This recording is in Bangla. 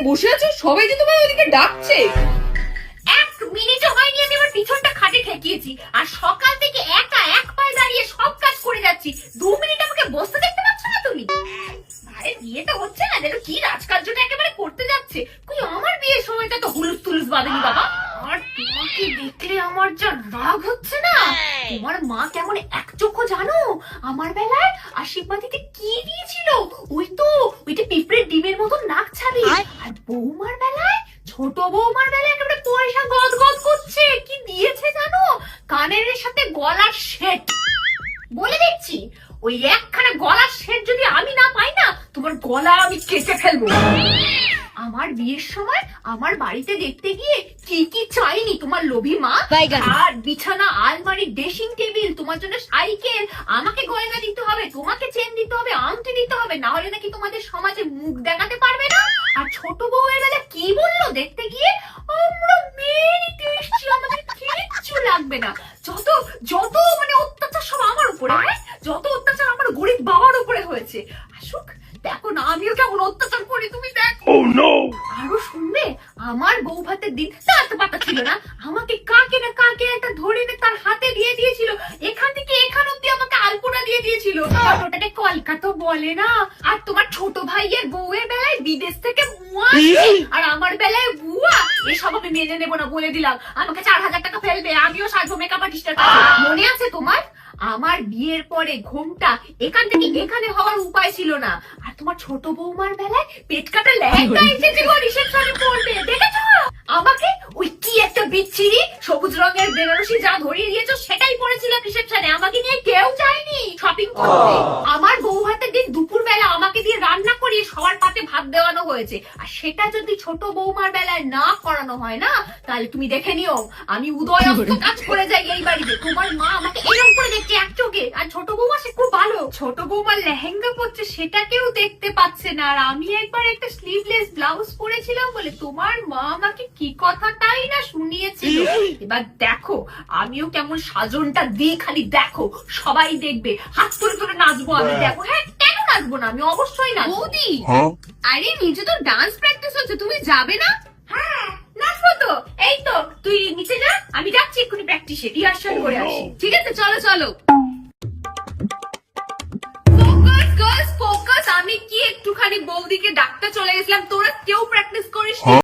বসে আছো, সবাই যে তোমার ওদিকে ডাকছে। 1 মিনিটও হয়নি আমি আমার পিছনটা খাটে ঠেকিয়েছি, আর সকাল থেকে একা এক পায়ে দাঁড়িয়ে সব কাজ করে যাচ্ছি। 2 মিনিট আমাকে বসতে দেখতে পাচ্ছ না তুমি? ভাইয়ের বিয়েটা হচ্ছে না, দেখো কি রাজকার্যটা একেবারে করতে যাচ্ছে। কই আমার বিয়ের সময়টা তো হুলুস তুলুস বাঁধেনি বাবা। আর তোমাকে দেখলে আমার যা রাগ হচ্ছে না। তোমার মা কেমন এক চোখো জানো? আমার বেলায় আশীর্বাদীতে কি দিয়েছিল? ওইটা পিঁপড়ের ডিমের মতো নাক ছাবি। আর বৌমার বেলায়, ছোট বৌমার বেলায় একেবারে পয়সা গদ গদ করছে। কি দিয়েছে জানো? কানের সাথে গলার সেট। বলে দিচ্ছি, ওই একখানা গলার সেট যদি আমি না পাই না, তোমার গলা আমি কেটে ফেলবো। আমার বিয়ের সময় আমার বাড়িতে দেখতে গিয়ে কি কি চাইনি তোমার লোভী মা। আর বিছানা, আলমারি, ড্রেসিং টেবিল, তোমার জন্য সাইকেল, আমাকে গয়না দিতে হবে, তোমাকে চেন দিতে হবে, আংটি দিতে হবে, না হলে নাকি তোমাদের সমাজে মুখ দেখাতে পারবে না। আর ছোট বউয়ের বেলা কি বললো দেখতে গিয়ে? আমরা মেয়েরিতে এসেছি, আমাদের কিচ্ছু লাগবে না। যত যত মানে অত্যাচার সব আমার উপরে, হ্যাঁ? যত অত্যাচার আমার গরিব বাবার উপরে হয়েছে। আসুক, দেখো না আমিও কেমন অত্যাচার করি, তুমি দেখো। আরো শুনবে, আমার বউ ভাতের দিন তার তো পাতা ছিল না, আমাকে কাকে না কাকে একটা ধরে এনে তার হাতে দিয়ে দিয়েছিল। এখান থেকে এখান অব্দি আমাকে আলপনা দিয়ে দিয়েছিল। ওটাকে কলকাতা বলে না। আর তোমার ছোট ভাইয়ের বউয়ের বেলায় বিদেশ থেকে মুয়া, আর আমার বেলায় বুয়া। এসব আমি মেনে নেবো না, বলে দিলাম। আমাকে 4000 টাকা ফেলবে, আমিও সাজবো মেকআপ আর্টিস্টের কাছে। মনে আছে তোমার? আমার বিয়ের পরে ঘোমটা এখান থেকে এখানে হওয়ার উপায় ছিল না। আর তোমার ছোট বৌমার বেলায় পেট কাটা লেহেঙ্গা এসেছে গো রিসেপশনে পরবে, দেখেছো? আমাকে ওই কি একটা বিচ্ছিরি সবুজ রঙের বেনারসি যা ধরিয়ে দিয়েছো সেটাই পরেছিলাম রিসেপশনে। আমাকে নিয়ে কেউ যায়নি শপিং করতে। আমার বউ ভাতের দিন দুপুর বেলা আমাকে দিয়ে রান্না করিয়ে সবার পাতে ভাত দেওয়ানো হয়েছে। আর সেটা যদি ছোট বৌমার বেলায় না করানো হয় না, তাহলে তুমি দেখে নিও আমি উদয় অস্ত কাজ করে যাই এই বাড়িতে। তোমার মা আমাকে এরকম করে দেখছে এক চোখে। আর ছোট বৌমা সে খুব ভালো, ছোট বৌমার লেহেঙ্গা পরছে সেটা কেউ দেখতে পাচ্ছে না। আর আমি একবার একটা স্লিভলেস ব্লাউজ পরেছিলাম বলে তোমার মা আমাকে কি কথাটাই না শুনিয়েছিল। এবার দেখো আমিও কেমন সাজনটা দিই, খালি দেখো, সবাই দেখবে। হাত তুলে তুলে নাচবো আমি, দেখো। হ্যাঁ, কেন নাচবো না? আমি অবশ্যই নাচবো। বৌদি, আরে নিচে তো ডান্স প্র্যাকটিস হচ্ছে, তুমি যাবে না? হ্যাঁ, নাচবো তো। এই তো তুই নিচে যা, আমি যাচ্ছি এক্ষুনি প্র্যাকটিসে, রিহার্সাল করে আসি। ঠিক আছে, চলো চলো।